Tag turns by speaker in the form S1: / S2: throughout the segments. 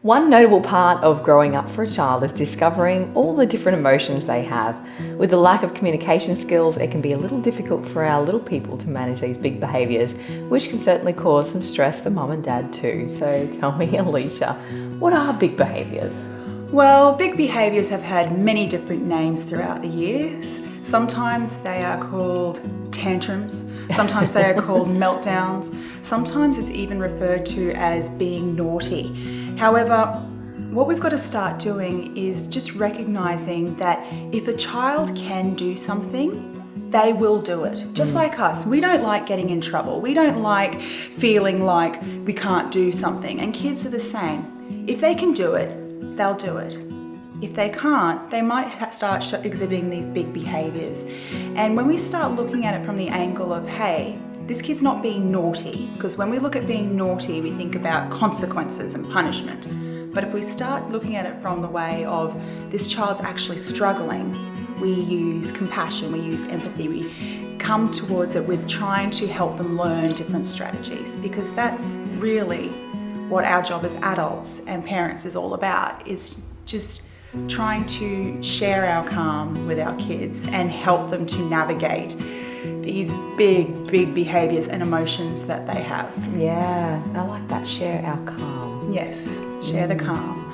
S1: One notable part of growing up for a child is discovering all the different emotions they have. With the lack of communication skills, it can be a little difficult for our little people to manage these big behaviours, which can certainly cause some stress for mum and dad too. So tell me, Alicia, what are big behaviours?
S2: Well, big behaviours have had many different names throughout the years. Sometimes they are called tantrums, sometimes they are called meltdowns, sometimes it's even referred to as being naughty. However, what we've got to start doing is just recognising that if a child can do something, they will do it. Just like us. We don't like getting in trouble. We don't like feeling like we can't do something. And kids are the same. If they can do it, they'll do it. If they can't, they might start exhibiting these big behaviours. And when we start looking at it from the angle of, hey, this kid's not being naughty, because when we look at being naughty, we think about consequences and punishment. But if we start looking at it from the way of this child's actually struggling, we use compassion, we use empathy, we come towards it with trying to help them learn different strategies, because that's really what our job as adults and parents is all about, is just trying to share our calm with our kids and help them to navigate these big behaviours and emotions that they have.
S1: Yeah, I like that, share our calm.
S2: Yes, share the calm.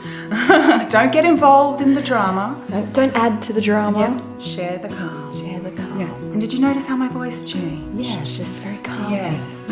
S2: Don't get involved in the drama.
S1: Don't add to the drama.
S2: Yep, share the calm.
S1: Share the calm.
S2: Yeah. And did you notice how my voice changed?
S1: Yes, it's very calm.
S2: Yes.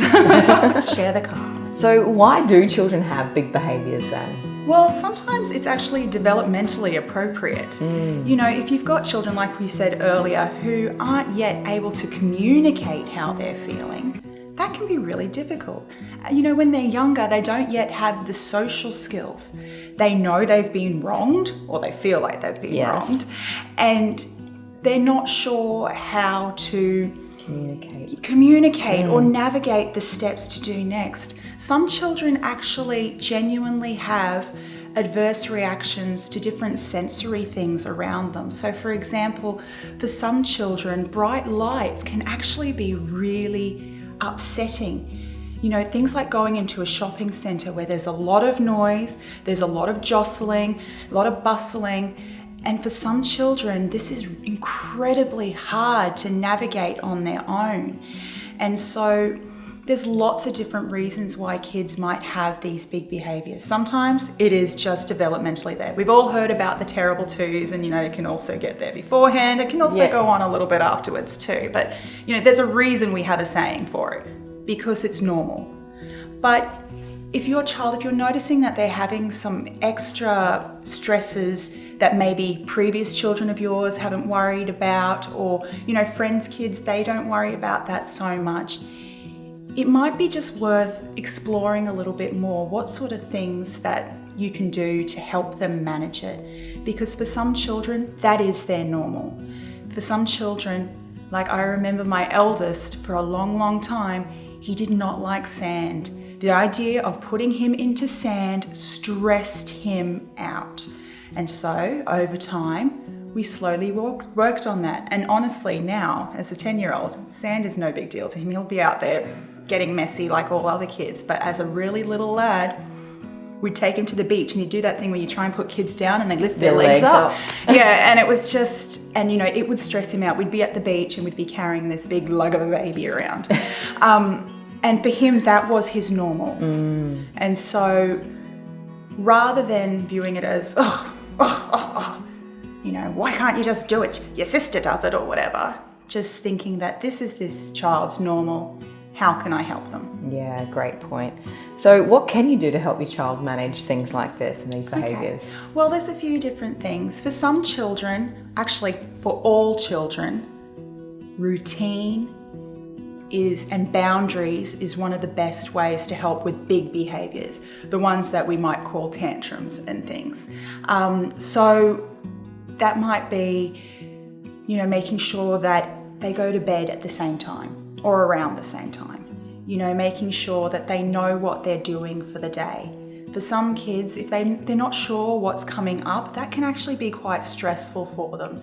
S2: Share the calm.
S1: So why do children have big behaviours then?
S2: Well, sometimes it's actually developmentally appropriate. You know, if you've got children, like we said earlier, who aren't yet able to communicate how they're feeling, that can be really difficult. You know, when they're younger, they don't yet have the social skills. They know they've been wronged, or they feel like they've been wronged, and they're not sure how to communicate or navigate the steps to do next. Some children actually genuinely have adverse reactions to different sensory things around them. So for example, for some children, bright lights can actually be really upsetting. You know, things like going into a shopping centre where there's a lot of noise, there's a lot of jostling, a lot of bustling. And for some children, this is incredibly hard to navigate on their own. And so there's lots of different reasons why kids might have these big behaviours. Sometimes it is just developmentally there. We've all heard about the terrible twos, and you know, it can also get there beforehand. It can also go on a little bit afterwards too. But you know, there's a reason we have a saying for it, because it's normal. But if you're noticing that they're having some extra stresses that maybe previous children of yours haven't worried about, or, you know, friends' kids, they don't worry about that so much, it might be just worth exploring a little bit more what sort of things that you can do to help them manage it. Because for some children, that is their normal. For some children, like I remember my eldest, for a long time, he did not like sand. The idea of putting him into sand stressed him out. And so over time, we slowly worked on that. And honestly, now, as a 10-year-old, sand is no big deal to him. He'll be out there getting messy like all other kids. But as a really little lad, we'd take him to the beach, and you do that thing where you try and put kids down and they lift their legs up. Yeah, and it was just, and you know, it would stress him out. We'd be at the beach and we'd be carrying this big lug of a baby around. And for him, that was his normal. And so rather than viewing it as, you know, why can't you just do it? Your sister does it or whatever. Just thinking that this is this child's normal. How can I help them?
S1: Yeah, great point. So what can you do to help your child manage things like this and these behaviours?
S2: Okay. Well, there's a few different things. For some children, actually for all children, routine and boundaries is one of the best ways to help with big behaviours, the ones that we might call tantrums and things. So that might be, you know, making sure that they go to bed at the same time or around the same time. You know, making sure that they know what they're doing for the day. For some kids, if they're not sure what's coming up, that can actually be quite stressful for them.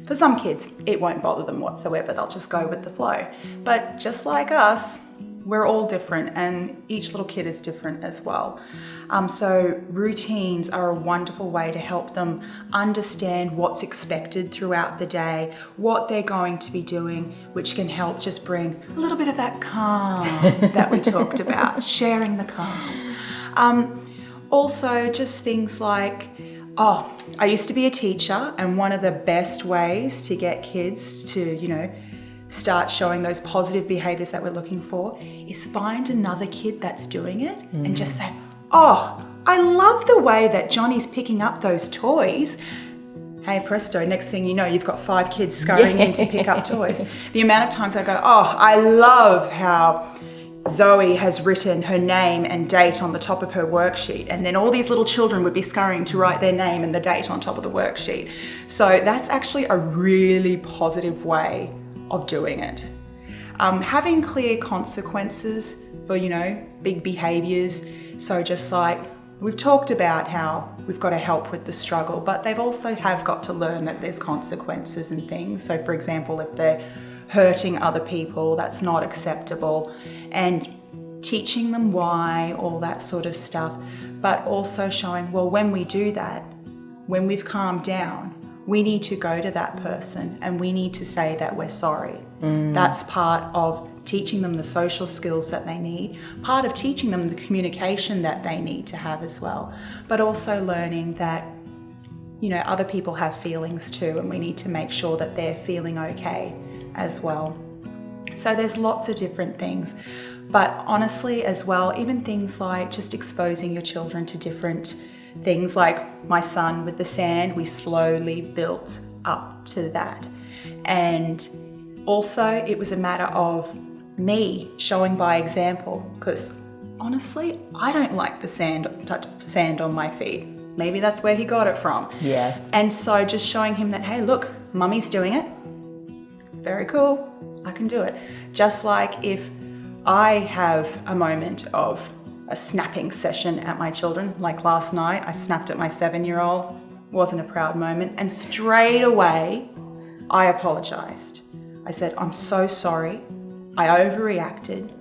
S2: For some kids, it won't bother them whatsoever. They'll just go with the flow. But just like us, we're all different, and each little kid is different as well. So routines are a wonderful way to help them understand what's expected throughout the day, what they're going to be doing, which can help just bring a little bit of that calm that we talked about, sharing the calm. Also, just things like, I used to be a teacher, and one of the best ways to get kids to, start showing those positive behaviors that we're looking for is find another kid that's doing it and just say, I love the way that Johnny's picking up those toys. Hey, presto, next thing you know, you've got 5 kids scurrying in to pick up toys. The amount of times I go, I love how Zoe has written her name and date on the top of her worksheet, and then all these little children would be scurrying to write their name and the date on top of the worksheet. So that's actually a really positive way of doing it. Having clear consequences for, big behaviors. So just like we've talked about how we've got to help with the struggle, but they've also have got to learn that there's consequences and things. So for example, if they're hurting other people, that's not acceptable, and teaching them why, all that sort of stuff, but also showing, well, when we do that, when we've calmed down, we need to go to that person and we need to say that we're sorry. That's part of teaching them the social skills that they need, part of teaching them the communication that they need to have as well, but also learning that, other people have feelings too, and we need to make sure that they're feeling okay as well. So there's lots of different things, but honestly as well, even things like just exposing your children to different things, like my son with the sand, we slowly built up to that. And also it was a matter of me showing by example, because honestly, I don't like the touch of sand on my feet. Maybe that's where he got it from.
S1: Yes.
S2: And so just showing him that, hey, look, mummy's doing it. It's very cool. I can do it. Just like if I have a moment of a snapping session at my children, like last night, I snapped at my 7-year-old, wasn't a proud moment, and straight away, I apologized. I said, I'm so sorry. I overreacted.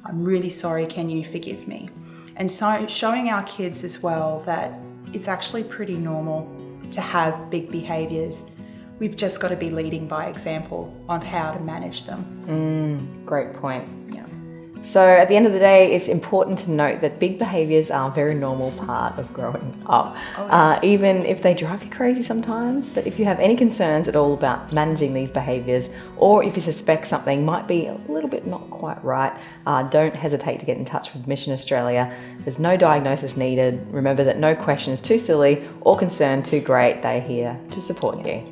S2: I'm really sorry. Can you forgive me? And so showing our kids as well that it's actually pretty normal to have big behaviors. We've just got to be leading by example on how to manage them.
S1: Great point.
S2: Yeah.
S1: So at the end of the day, it's important to note that big behaviours are a very normal part of growing up, even if they drive you crazy sometimes. But if you have any concerns at all about managing these behaviours, or if you suspect something might be a little bit not quite right, don't hesitate to get in touch with Mission Australia. There's no diagnosis needed. Remember that no question is too silly or concern too great. They're here to support you.